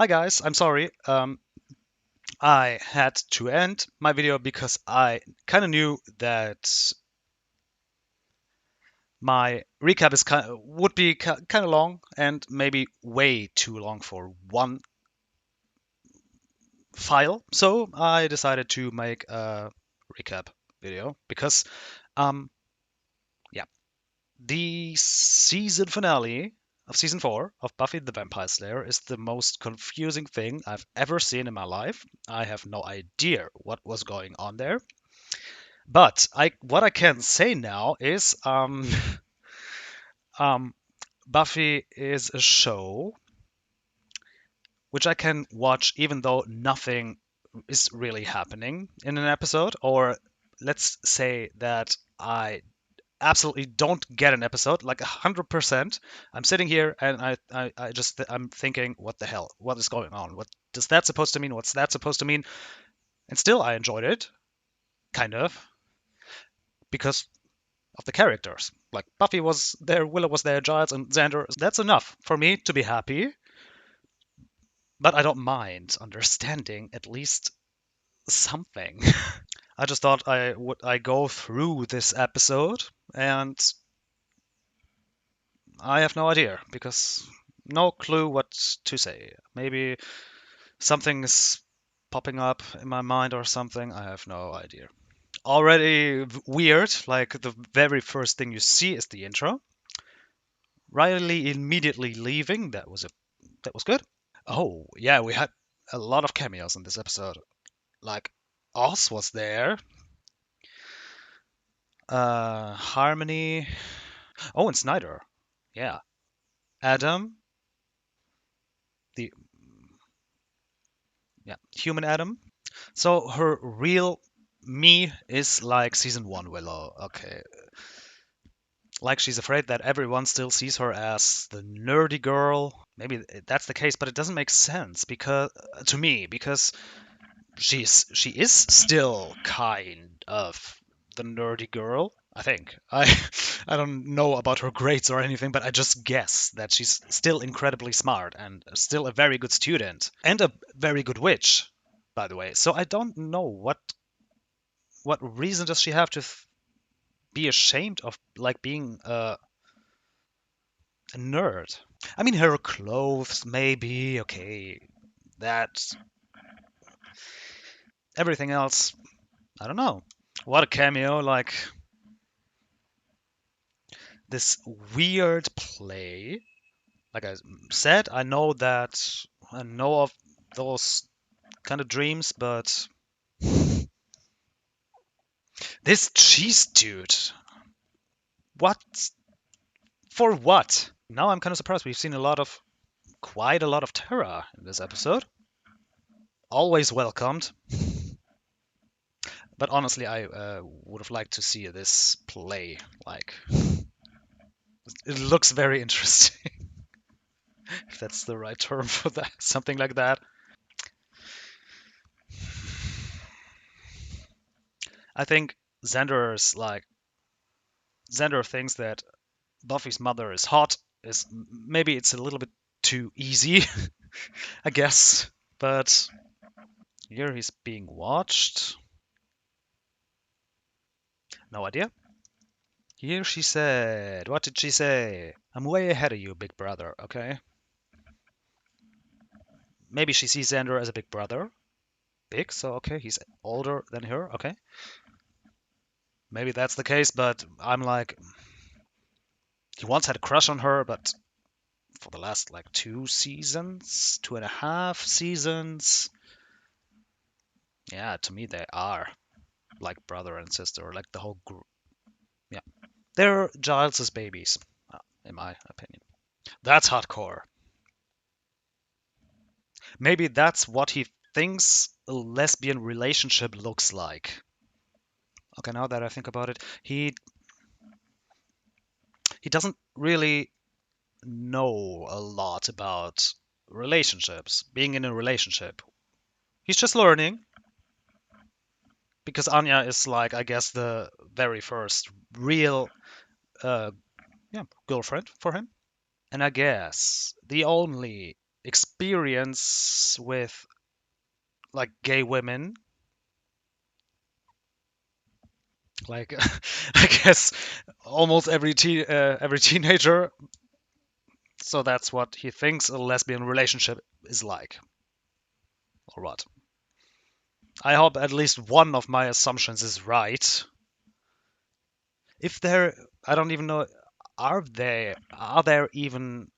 Hi guys, I'm sorry. I had to end my video because I kind of knew that my recap would be kind of long and maybe way too long for one file. So I decided to make a recap video because, um, yeah, the season finale of season 4 of Buffy the Vampire Slayer is the most confusing thing I've ever seen in my life. I have no idea what was going on there. But I what I can say now is um, Buffy is a show which I can watch even though nothing is really happening in an episode, or let's say that I absolutely don't get an episode, like 100%. I'm sitting here and I'm thinking, what the hell? What is going on? What does that supposed to mean? What's that supposed to mean? And still, I enjoyed it, kind of, because of the characters. Like Buffy was there, Willow was there, Giles and Xander. That's enough for me to be happy. But I don't mind understanding at least something. I just thought I go through this episode and I have no idea because no clue what to say. Maybe something is popping up in my mind or something. I have no idea. Already weird, like the very first thing you see is the intro. Riley immediately leaving. That was good. Oh yeah, we had a lot of cameos in this episode. Like Oz was there. Harmony. Oh, and Snyder. Yeah. Adam. The Yeah, human Adam. So her real me is like season 1 Willow. Okay. Like she's afraid that everyone still sees her as the nerdy girl. Maybe that's the case, but it doesn't make sense because to me because she is still kind of the nerdy girl. I think I don't know about her grades or anything, but I just guess that she's still incredibly smart and still a very good student and a very good witch, by the way. So I don't know what reason does she have to be ashamed of like being a nerd. I mean, her clothes maybe okay. That everything else, I don't know. What a cameo! Like this weird play. Like I said, I know of those kind of dreams, but this cheese dude, what for what? Now I'm kind of surprised. We've seen quite a lot of terror in this episode. Always welcomed, but honestly, I would have liked to see this play. Like, it looks very interesting, if that's the right term for that. Something like that. I think Xander's like Xander thinks that Buffy's mother is hot. Is maybe it's a little bit too easy, I guess. But here he's being watched. No idea. Here she said, what did she say? I'm way ahead of you, big brother, okay? Maybe she sees Xander as a big brother. Big, so okay, he's older than her, okay? Maybe that's the case, but I'm like, he once had a crush on her, but for the last like 2 seasons, 2.5 seasons, yeah, to me they are like brother and sister, like the whole group. Yeah, they're Giles's babies, in my opinion. That's hardcore. Maybe that's what he thinks a lesbian relationship looks like. Okay, now that I think about it, he doesn't really know a lot about relationships, being in a relationship. He's just learning because Anya is like, I guess, the very first real, uh, yeah, girlfriend for him, and I guess the only experience with like gay women, like I guess almost every teenager. So that's what he thinks a lesbian relationship is like, or what? I hope at least one of my assumptions is right. If there, I don't even know, are there even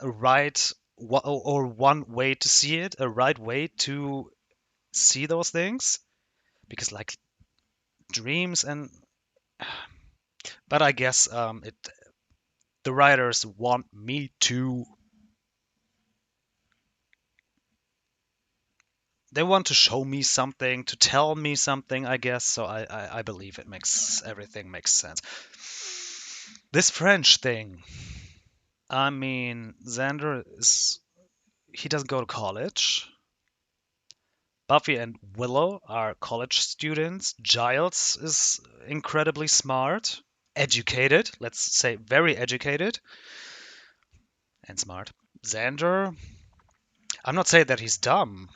a right or one way to see it, a right way to see those things? Because like dreams and, but I guess the writers want me to, they want to show me something, to tell me something, I guess. So I believe it makes everything makes sense. This French thing. I mean, Xander is, he doesn't go to college. Buffy and Willow are college students. Giles is incredibly smart, educated, let's say very educated and smart. Xander, I'm not saying that he's dumb.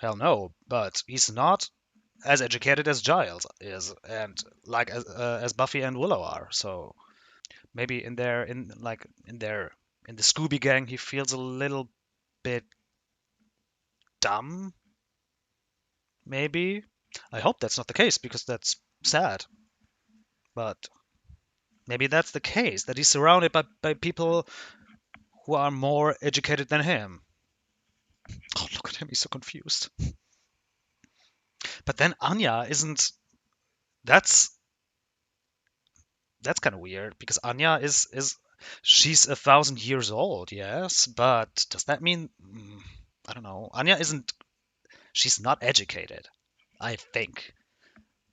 Hell no, but he's not as educated as Giles is, and like as Buffy and Willow are. So maybe in the Scooby Gang, he feels a little bit dumb. Maybe. I hope that's not the case because that's sad. But maybe that's the case, that he's surrounded by people who are more educated than him. Oh, look at him, he's so confused. But then Anya isn't. That's that's kind of weird because Anya is she's 1,000 years old, yes, but does that mean? I don't know. Anya isn't. She's not educated. I think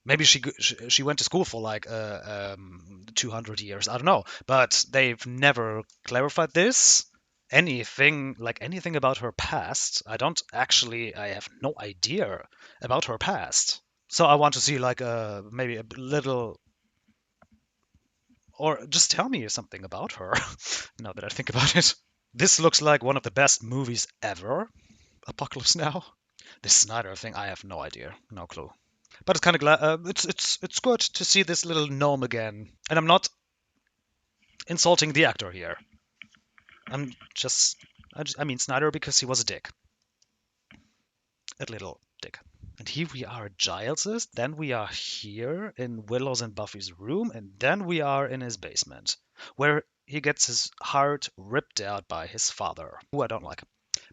maybe she went to school for like 200 years. I don't know, but they've never clarified this. Anything about her past. I have no idea about her past. So I want to see like maybe a little, or just tell me something about her. Now that I think about it, this looks like one of the best movies ever. Apocalypse Now. This Snyder thing, I have no idea, no clue. But it's kind of glad. It's good to see this little gnome again. And I'm not insulting the actor here. I'm just, I mean Snyder because he was a dick, a little dick. And here we are at Giles's. Then we are here in Willow's and Buffy's room, and then we are in his basement, where he gets his heart ripped out by his father, who I don't like.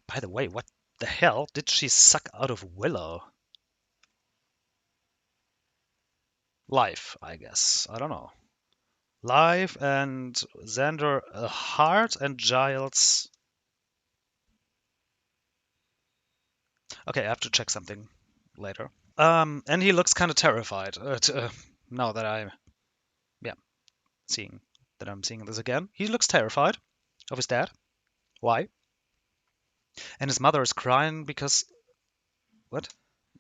By the way, what the hell did she suck out of Willow? Life, I guess. I don't know. Life and Xander a heart and Giles. Okay, I have to check something later. And he looks kind of terrified. Now that yeah, seeing I'm seeing this again, he looks terrified of his dad. Why? And his mother is crying because what?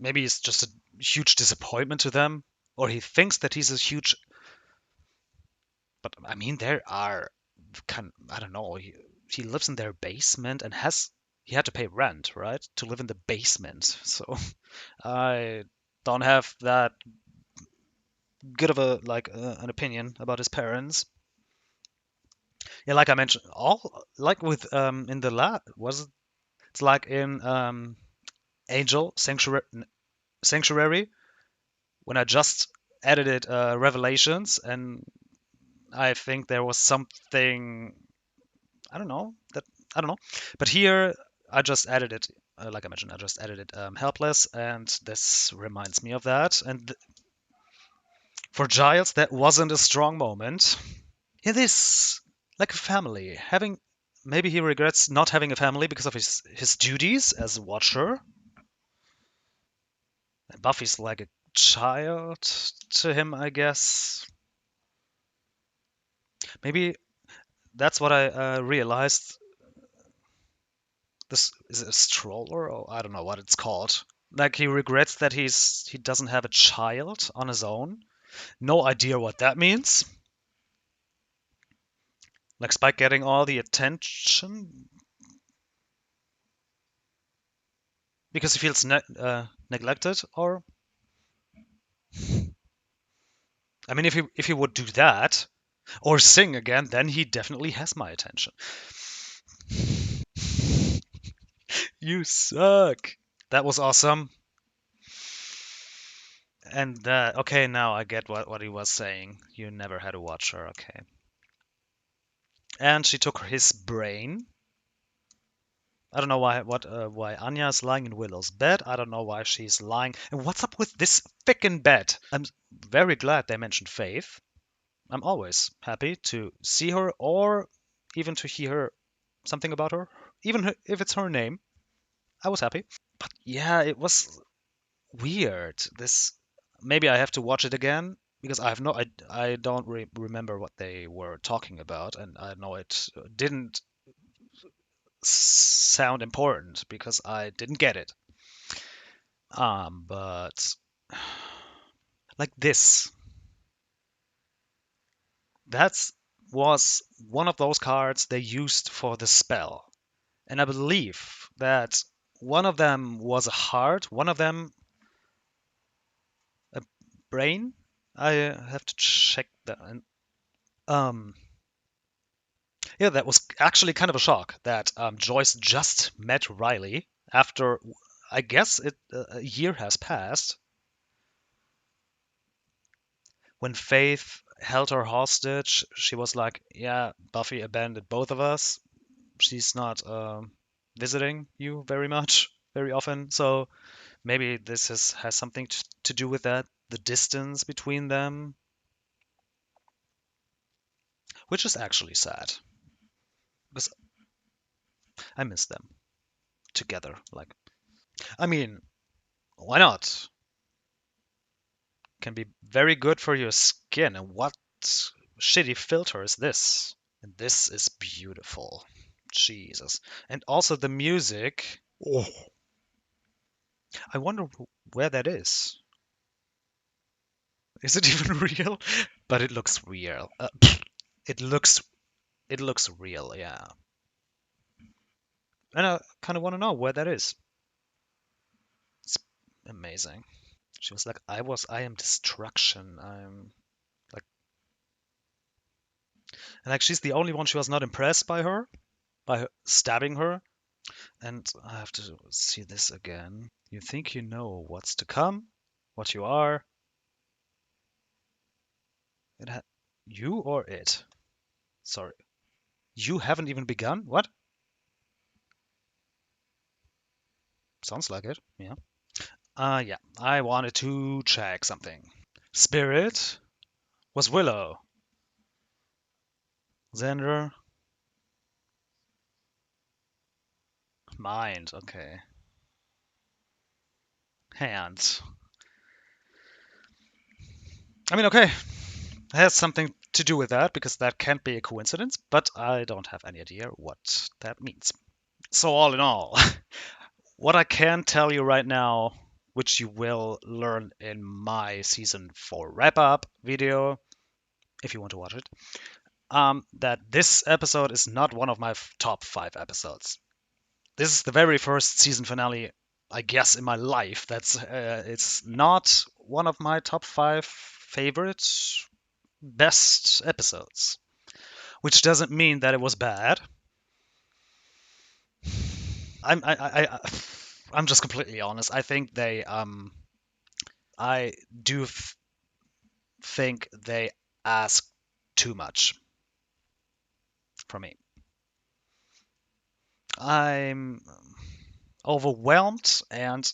Maybe it's just a huge disappointment to them, or he thinks that he's a huge. But I mean, there are I don't know. He lives in their basement and he had to pay rent, right, to live in the basement. So I don't have that good of a an opinion about his parents. Yeah, like I mentioned, all like with in the lab was it? It's like in Angel Sanctuary when I just edited Revelations, and I think there was something I don't know that I don't know, but here I just edited. Like I mentioned, I just edited Helpless, and this reminds me of that. And for Giles, that wasn't a strong moment. It is like a family. Having maybe he regrets not having a family because of his duties as a watcher. And Buffy's like a child to him, I guess. Maybe that's what I realized. This is it a stroller, or I don't know what it's called. Like he regrets that he doesn't have a child on his own. No idea what that means. Like Spike getting all the attention. because he feels neglected, or I mean, if he would do that or sing again, then he definitely has my attention. You suck. That was awesome. And okay, now I get what he was saying. You never had to watch her, okay. And she took his brain. I don't know why Anya's lying in Willow's bed. I don't know why she's lying. And what's up with this fickin' bed? I'm very glad they mentioned Faith. I'm always happy to see her or even to hear something about her, even if it's her name. I was happy. But yeah, it was weird. This maybe I have to watch it again because I don't remember what they were talking about, and I know it didn't sound important because I didn't get it. But like this, that's was one of those cards they used for the spell, and I believe that one of them was a heart, one of them a brain. I have to check that. Um, yeah, that was actually kind of a shock that Joyce just met Riley after, I guess, a year has passed. When Faith held her hostage, she was like, "Yeah, Buffy abandoned both of us. She's not visiting you very much, very often. So maybe this has something to do with that, the distance between them, which is actually sad because I miss them together. Like, I mean, why not? Can be very good for your skin. And what shitty filter is this? And this is beautiful. Jesus. And also the music. Oh, I wonder where that is. Is it even real? But it looks real. It looks it looks real, yeah. And I kind of want to know where that is. It's amazing. She was like, I am destruction. I'm like, and like she's the only one she was not impressed by her, by her stabbing her. And I have to see this again. You think you know what's to come, what you are. It you or it? Sorry, you haven't even begun. What? Sounds like it. Yeah. Yeah. I wanted to check something. Spirit was Willow. Xander, mind. Okay. Hands. I mean, okay. It has something to do with that because that can't be a coincidence, but I don't have any idea what that means. So, all in all, what I can tell you right now, which you will learn in my season 4 wrap up video, if you want to watch it, that this episode is not one of my top 5 episodes. This is the very first season finale, I guess, in my life. It's not one of my top 5 favorites, best episodes, which doesn't mean that it was bad. I'm just completely honest. I think I do think they ask too much from me. I'm overwhelmed, and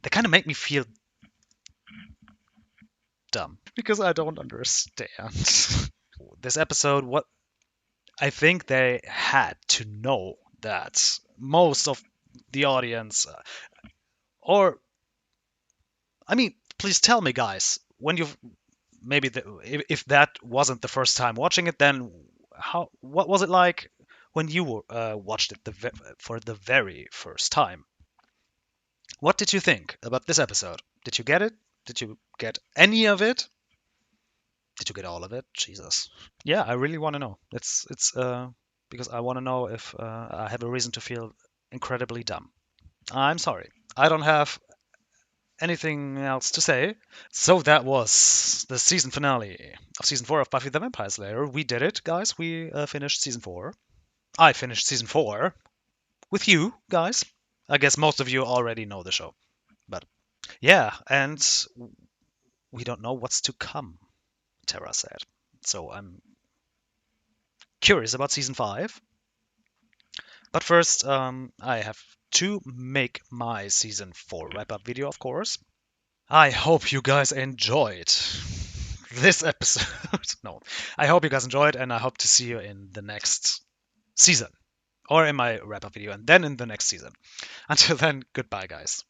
they kind of make me feel dumb because I don't understand. This episode, what I think they had to know that most of the audience, or I mean, please tell me, guys, when you've maybe if that wasn't the first time watching it, then what was it like when you watched it for the very first time? What did you think about this episode? Did you get it? Did you get any of it? Did you get all of it? Jesus. Yeah, I really want to know. It's because I want to know if I have a reason to feel incredibly dumb. I'm sorry. I don't have anything else to say. So that was the season finale of season 4 of Buffy the Vampire Slayer. We did it, guys. We finished season 4. I finished season 4 with you, guys. I guess most of you already know the show. But yeah, and we don't know what's to come, Tara said. So I'm curious about season 5. But first, I have to make my season 4 wrap up video, of course. I hope you guys enjoyed this episode. No, I hope you guys enjoyed, and I hope to see you in the next season or in my wrap up video and then in the next season. Until then, goodbye, guys.